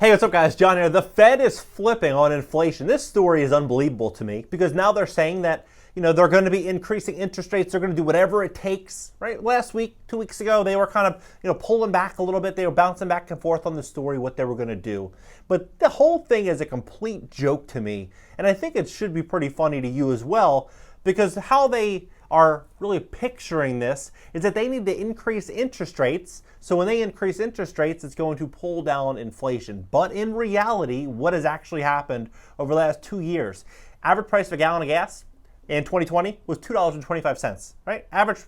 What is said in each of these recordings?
Hey, what's up guys? John here. The Fed is flipping on inflation. This story is unbelievable to me because now they're saying that, they're going to be increasing interest rates. They're going to do whatever it takes, right? Last week, 2 weeks ago, they were kind of, pulling back a little bit. They were bouncing back and forth on the story, what they were going to do. But the whole thing is a complete joke to me. And I think it should be pretty funny to you as well, because how they are really picturing this is that they need to increase interest rates. So when they increase interest rates, it's going to pull down inflation. But in reality, what has actually happened over the last 2 years? Average price of a gallon of gas in 2020 was $2.25, right? Average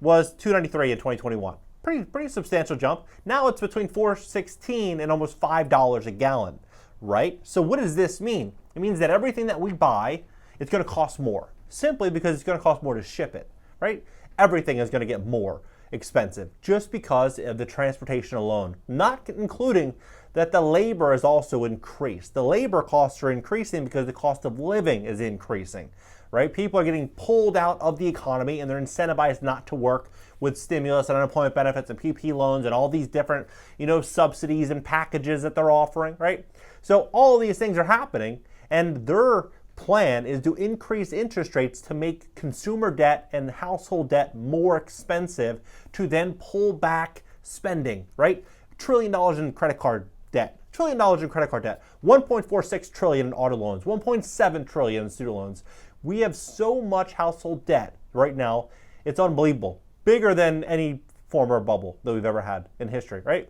was $2.93 in 2021. Pretty substantial jump. Now it's between $4.16 and almost $5 a gallon, right? So what does this mean? It means that everything that we buy, it's going to cost more, simply because it's going to cost more to ship it, right? Everything is going to get more expensive just because of the transportation alone, not including that the labor is also increased. The labor costs are increasing because the cost of living is increasing, right? People are getting pulled out of the economy and they're incentivized not to work with stimulus and unemployment benefits and PP loans and all these different, subsidies and packages that they're offering, right? So all of these things are happening, and their plan is to increase interest rates to make consumer debt and household debt more expensive to then pull back spending, right? $1 trillion in credit card debt, $1 trillion in credit card debt, 1.46 trillion in auto loans, 1.7 trillion in student loans. We have so much household debt right now, it's unbelievable. Bigger than any former bubble that we've ever had in history, right?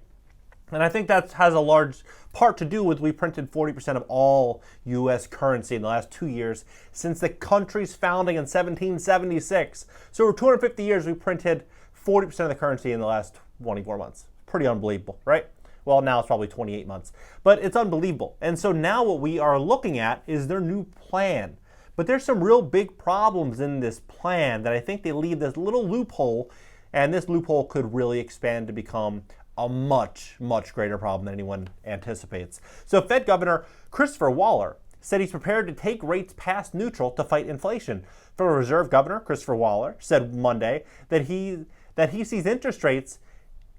And I think that has a large part to do with we printed 40% of all U.S. currency in the last 2 years since the country's founding in 1776. So over 250 years, we printed 40% of the currency in the last 24 months. Pretty unbelievable, right? Well, now it's probably 28 months, but it's unbelievable. And so now what we are looking at is their new plan. But there's some real big problems in this plan that I think they leave this little loophole, and this loophole could really expand to become a much, much greater problem than anyone anticipates. So Fed Governor Christopher Waller said he's prepared to take rates past neutral to fight inflation. Federal Reserve Governor Christopher Waller said Monday that he sees interest rates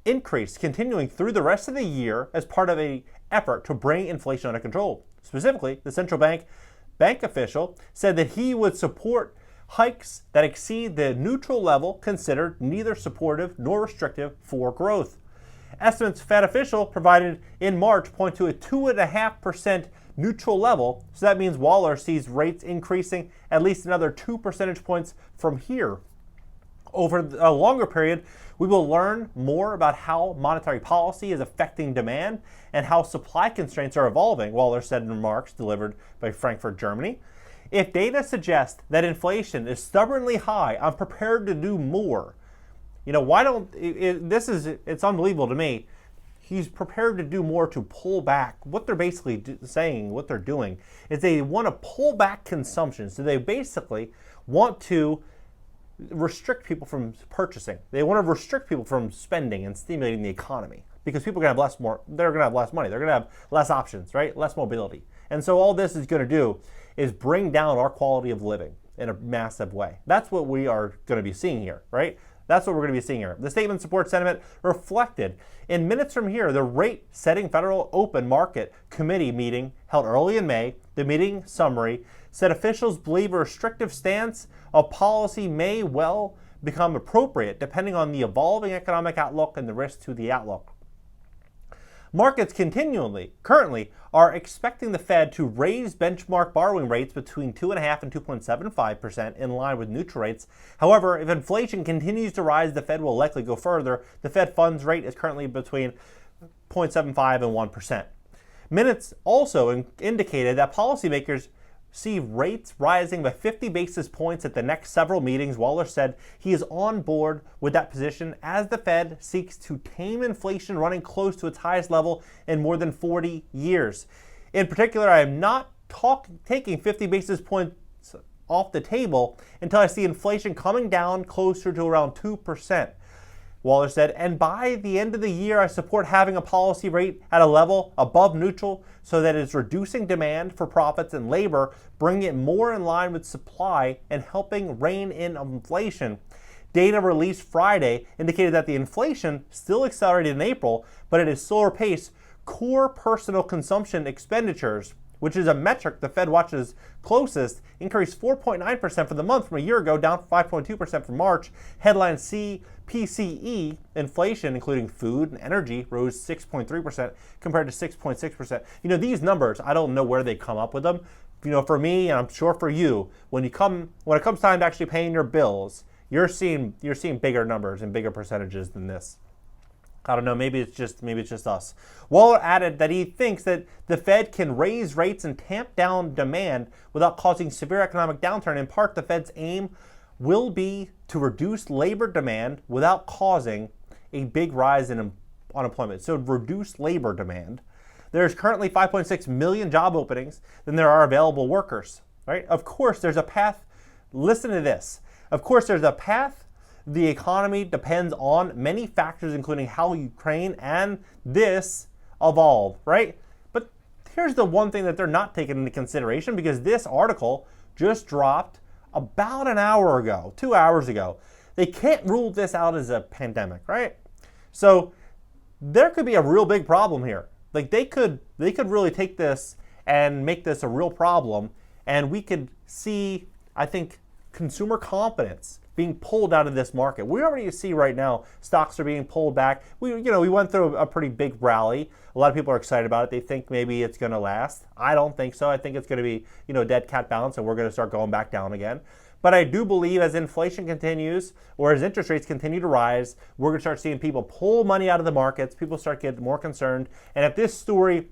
increase continuing through the rest of the year as part of an effort to bring inflation under control. Specifically, the central bank official said that he would support hikes that exceed the neutral level considered neither supportive nor restrictive for growth. Estimates Fed official provided in March point to a 2.5% neutral level, so that means Waller sees rates increasing at least another 2 percentage points from here. Over a longer period, we will learn more about how monetary policy is affecting demand and how supply constraints are evolving, Waller said in remarks delivered by Frankfurt, Germany. If data suggests that inflation is stubbornly high, I'm prepared to do more. It's unbelievable to me. He's prepared to do more to pull back. What they're basically saying, what they're doing, is they want to pull back consumption. So they basically want to restrict people from purchasing. They want to restrict people from spending and stimulating the economy because people are going to have they're going to have less money. They're going to have less options, right? Less mobility. And so all this is going to do is bring down our quality of living in a massive way. That's what we are going to be seeing here, right? That's what we're going to be seeing here. The statement supports sentiment reflected in minutes from here. The rate-setting Federal Open Market Committee meeting held early in May. The meeting summary said officials believe a restrictive stance of policy may well become appropriate depending on the evolving economic outlook and the risk to the outlook. Markets currently are expecting the Fed to raise benchmark borrowing rates between 2.5% and 2.75% in line with neutral rates. However, if inflation continues to rise, the Fed will likely go further. The Fed funds rate is currently between 0.75% and 1%. Minutes also indicated that policymakers see rates rising by 50 basis points at the next several meetings. Waller said he is on board with that position as the Fed seeks to tame inflation running close to its highest level in more than 40 years. In particular, I am not taking 50 basis points off the table until I see inflation coming down closer to around 2%. Waller said, and by the end of the year, I support having a policy rate at a level above neutral so that it's reducing demand for profits and labor, bringing it more in line with supply and helping rein in inflation. Data released Friday indicated that the inflation still accelerated in April, but at a slower pace, Core personal consumption expenditures, which is a metric the Fed watches closest, increased 4.9% for the month from a year ago, down 5.2% from March. Headline PCE inflation, including food and energy, rose 6.3% compared to 6.6%. These numbers, I don't know where they come up with them. For me, and I'm sure for you, when it comes time to actually paying your bills, you're seeing bigger numbers and bigger percentages than this. I don't know, maybe it's just us. Waller added that he thinks that the Fed can raise rates and tamp down demand without causing severe economic downturn. In part, the Fed's aim will be to reduce labor demand without causing a big rise in unemployment. So reduce labor demand. There's currently 5.6 million job openings than there are available workers, right? Of course, there's a path. Listen to this. Of course, there's a path. The economy depends on many factors, including how Ukraine and this evolve, right? But here's the one thing that they're not taking into consideration, because this article just dropped about an hour ago, 2 hours ago. They can't rule this out as a pandemic, right? So there could be a real big problem here. Like they could really take this and make this a real problem, and we could see, I think, consumer confidence being pulled out of this market. We already see right now stocks are being pulled back. We went through a pretty big rally. A lot of people are excited about it. They think maybe it's going to last. I don't think so. I think it's going to be, dead cat bounce, and we're going to start going back down again. But I do believe as inflation continues, or as interest rates continue to rise, we're going to start seeing people pull money out of the markets. People start getting more concerned. And if this story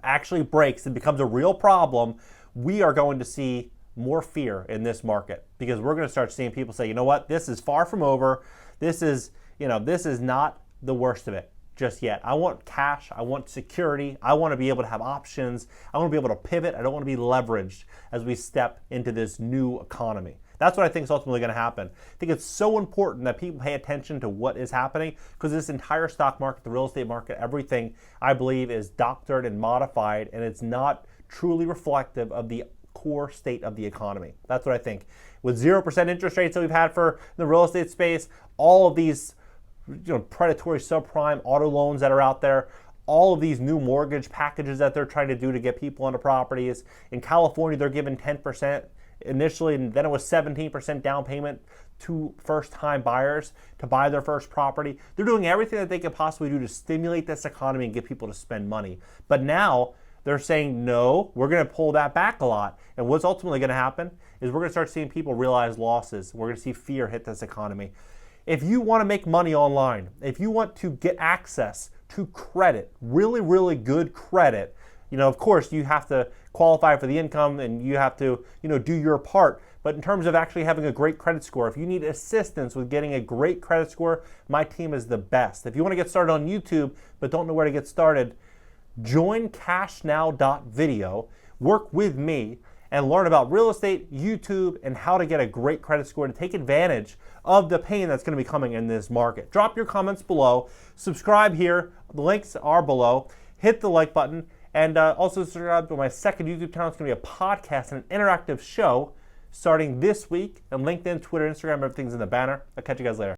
actually breaks and becomes a real problem, we are going to see more fear in this market, because we're going to start seeing people say, you know what, this is far from over. This is not the worst of it just yet. I want cash. I want security. I want to be able to have options. I want to be able to pivot. I don't want to be leveraged as we step into this new economy. That's what I think is ultimately going to happen. I think it's so important that people pay attention to what is happening, because this entire stock market, the real estate market, everything, I believe, is doctored and modified, and it's not truly reflective of the core state of the economy. That's what I think. With 0% interest rates that we've had for the real estate space, all of these predatory subprime auto loans that are out there, all of these new mortgage packages that they're trying to do to get people onto properties. In California, they're giving 10% initially, and then it was 17% down payment to first-time buyers to buy their first property. They're doing everything that they could possibly do to stimulate this economy and get people to spend money. But now they're saying, no, we're going to pull that back a lot. And what's ultimately going to happen is we're going to start seeing people realize losses. We're going to see fear hit this economy. If you want to make money online, if you want to get access to credit, really, really good credit, of course, you have to qualify for the income and you have to, do your part. But in terms of actually having a great credit score, if you need assistance with getting a great credit score, my team is the best. If you want to get started on YouTube but don't know where to get started, join cashnow.video, work with me, and learn about real estate, YouTube, and how to get a great credit score to take advantage of the pain that's going to be coming in this market. Drop your comments below. Subscribe here. The links are below. Hit the like button. And also subscribe to my second YouTube channel. It's going to be a podcast and an interactive show starting this week. And LinkedIn, Twitter, Instagram, everything's in the banner. I'll catch you guys later.